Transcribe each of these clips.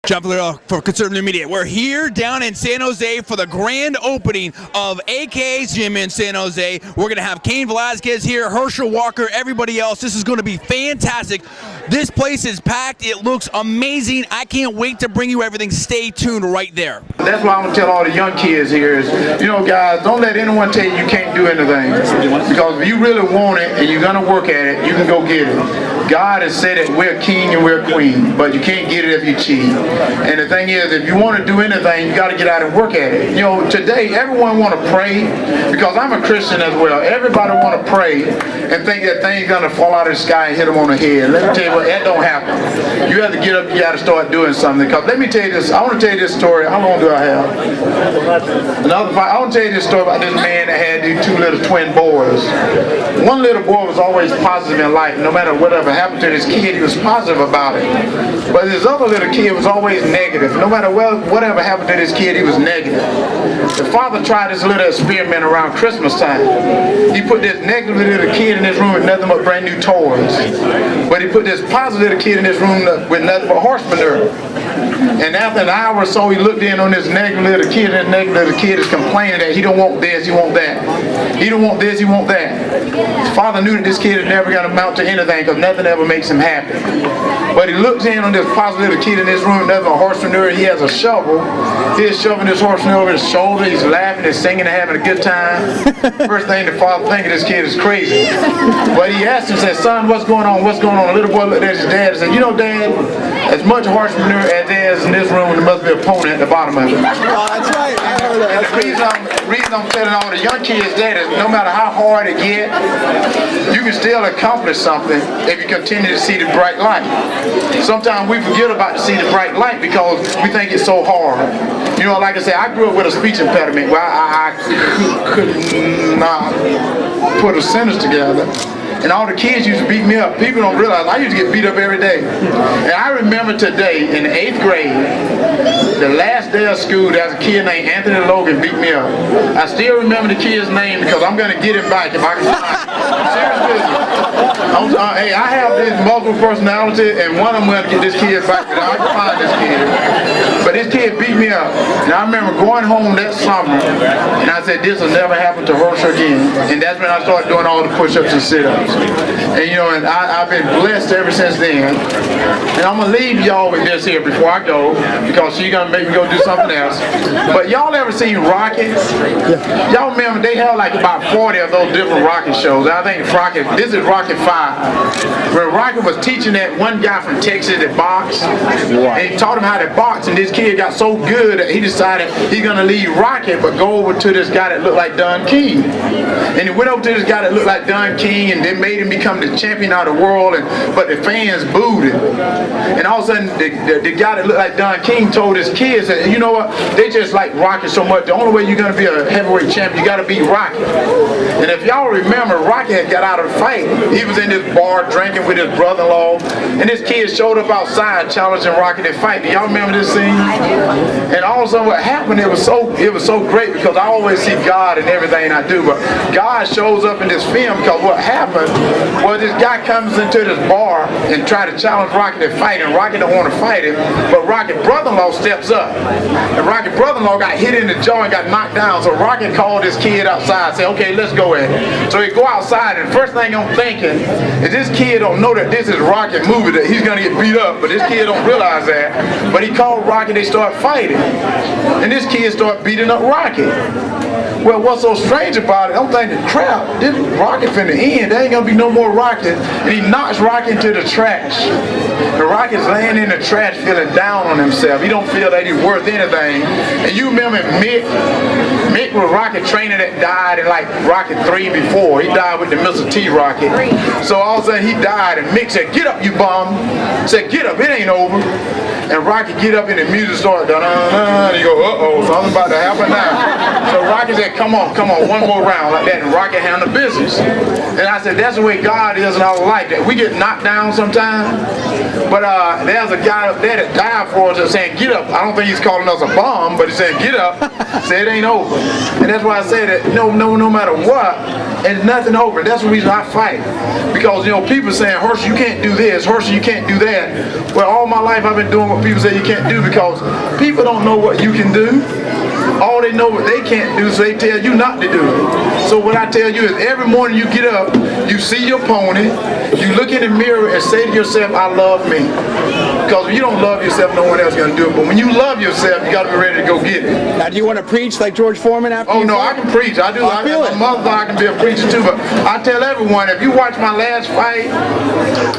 John Villarreal for Conservative Media. We're here down in San Jose for the grand opening of AK's Gym in San Jose. We're going to have Cain Velasquez here, Herschel Walker, everybody else. This is going to be fantastic. This place is packed. It looks amazing. I can't wait to bring you everything. Stay tuned right there. That's why I'm going to tell all the young kids here is, you know, guys, don't let anyone tell you can't do anything. Because if you really want it and you're going to work at it, you can go get it. God has said that we're king and we're queen, but you can't get it if you cheat. And the thing is, if you want to do anything, you got to get out and work at it. You know, today, everyone want to pray, because I'm a Christian as well. Everybody want to pray and think that thing's going to fall out of the sky and hit them on the head. Let me tell you what, that don't happen. You have to get up, you got to start doing something. Because let me tell you this, I want to tell you this story. How long do I have? Another 5. I want to tell you this story about this man that had these 2 little twin boys. One little boy was always positive in life. No matter whatever happened to this kid, he was positive about it. But this other little kid was always negative. No matter whatever happened to this kid, he was negative. The father tried this little experiment around Christmas time. He put this negative little kid in his room with nothing but brand new toys. But he put this positive little kid in his room with nothing but horse manure. And after an hour or so, he looked in on this negative little kid, and this negative little kid is complaining that he don't want this, he want that. He don't want this, he want that. His father knew that this kid is never going to amount to anything, because nothing ever makes him happy. But he looks in on this positive little kid in this room, nothing but horse manure. He has a shovel. He's shoving this horse manure over his shoulder. He's laughing and singing and having a good time. First thing the father thinks this kid is crazy. But he asked him, said, "Son, what's going on? What's going on?" The little boy looked at his dad and said, "You know, Dad, as much horse manure as there is in this room, there must be a pony at the bottom of it." Oh, that's right. I heard that. The reason I'm telling all the young kids that is, no matter how hard it gets, you can still accomplish something if you continue to see the bright light. Sometimes we forget about to see the bright light because we think it's so hard. You know, like I said, I grew up with a speech impediment where I could not put a sentence together. And all the kids used to beat me up. People don't realize I used to get beat up every day. And I remember today in the 8th grade, the last day of school, there was a kid named Anthony Logan beat me up. I still remember the kid's name because I'm going to get him back if I can find him. Seriously. Hey, I have this multiple personality, and one of them going to get this kid back, but I can find this kid. But this kid beat me up. And I remember going home that summer, and I said, this will never happen to Herschel again. And that's when I started doing all the push-ups and sit-ups. And you know, and I've been blessed ever since then. And I'm going to leave y'all with this here before I go, because she's going to make me go do something else. But y'all ever seen Rocket? Y'all remember they held like about 40 of those different Rocket shows. I think this is Rocket 5. Where Rocket was teaching that one guy from Texas that boxed. And he taught him how to box, and this kid got so good that he decided he's going to leave Rocket but go over to this guy that looked like Don King. And he went over to this guy that looked like Don King, and then made him become the champion of the world, but the fans booed him. And all of a sudden, the guy that looked like Don King told his kids that, you know what, they just like Rocket so much, the only way you're going to be a heavyweight champion, you got to beat Rocket. And if y'all remember, Rocket had got out of the fight. He was in this bar drinking with his brother-in-law, and this kid showed up outside challenging Rocket to fight. Do y'all remember this scene? And all of a sudden what happened, it was so great, because I always see God in everything I do, but God shows up in this film, because what happened was this guy comes into this bar and try to challenge Rocket to fight, and Rocket don't want to fight him, but Rocket brother-in-law steps up, and Rocket brother-in-law got hit in the jaw and got knocked down. So Rocket called this kid outside, say, "Okay, let's go at it." So he go outside, and first thing I'm thinking is this kid don't know that this is Rocket movie, that he's gonna get beat up, but this kid don't realize that. But he called Rocket, they start fighting, and this kid start beating up Rocket. Well, what's so strange about it, I'm thinking, crap, this Rocket finna end, there ain't gonna be no more Rocket. And he knocks Rocket into the trash. The Rocket's laying in the trash feeling down on himself. He don't feel that he's worth anything. And you remember Mick was Rocket trainer that died in like Rocket 3 before. He died with the Mr. T Rocket. So all of a sudden he died, and Mick said, "Get up, you bum." Said, "Get up, it ain't over." And Rocket get up and the music started, and you go, uh-oh, something's about to happen now. So Rocket said, come on, one more round, like that, and Rocket handled business. And I said, that's the way God is in our life, that we get knocked down sometimes, But there's a guy up there that died for us that's saying, get up. I don't think he's calling us a bum, but he's saying, get up. Say it ain't over. And that's why I say that no matter what, it's nothing over. That's the reason I fight. Because, you know, people saying, Herschel, you can't do this. Herschel, you can't do that. Well, all my life I've been doing what people say you can't do because people don't know what you can do. All they know what they can't do, so they tell you not to do it. So what I tell you is every morning you get up, you see your opponent, you look in the mirror and say to yourself, I love me. Because if you don't love yourself, no one else is going to do it. But when you love yourself, you got to be ready to go get it. Now, do you want to preach like George Foreman after Oh, you no, fight? I can preach. I do. I feel it. My mother, I can be a preacher too. But I tell everyone, if you watch my last fight,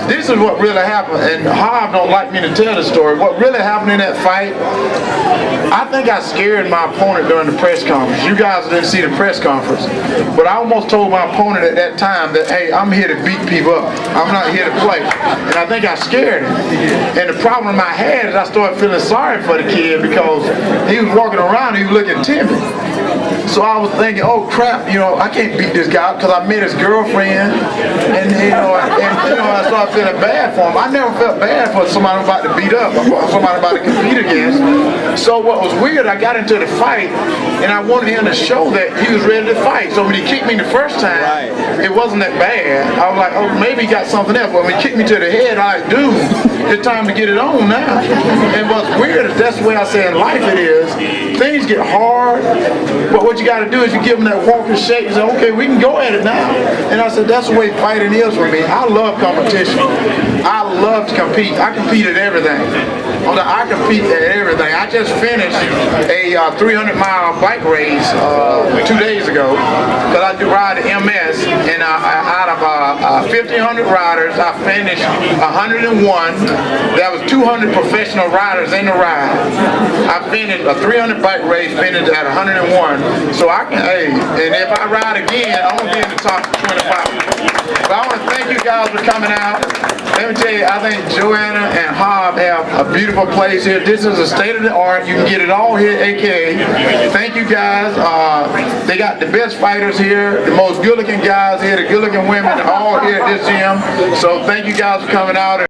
this is what really happened. And Harv don't like me to tell the story. What really happened in that fight, I think I scared my opponent during the press conference. You guys didn't see the press conference. But I almost told my opponent at that time that, hey, I'm here to beat people up. I'm not here to play. And I think I scared him. And the problem I had is I started feeling sorry for the kid because he was walking around, he was looking timid. So I was thinking, oh crap, you know, I can't beat this guy because I met his girlfriend, and I started feeling bad for him. I never felt bad for somebody I'm about to beat up, or somebody I'm about to compete against. So what was weird, I got into the fight, and I wanted him to show that he was ready to fight. So when he kicked me the first time, it wasn't that bad. I was like, oh, maybe he got something else. But when he kicked me to the head, I like, dude, it's time to get it on now. And what's weird is that's the way I say in life it is. Things get hard, but what you got to do is you give them that walking shake and say, okay, we can go at it now. And I said, that's the way fighting is for me. I love competition. I love to compete. I compete at everything. I compete at everything. I just finished a 300-mile bike race 2 days ago because I do ride the MS, and out of 1,500 riders, I finished 101. There was 200 professional riders in the ride. I finished a 300 bike race, finished at 101. So I can, hey, and if I ride again, I'm gonna be in the top 25. But I want to thank you guys for coming out. Let me tell you, I think Joanna and Hob have a beautiful place here. This is a state of the art. You can get it all here at AKA. Thank you guys. They got the best fighters here, the most good looking guys here, the good looking women, all here at this gym. So thank you guys for coming out.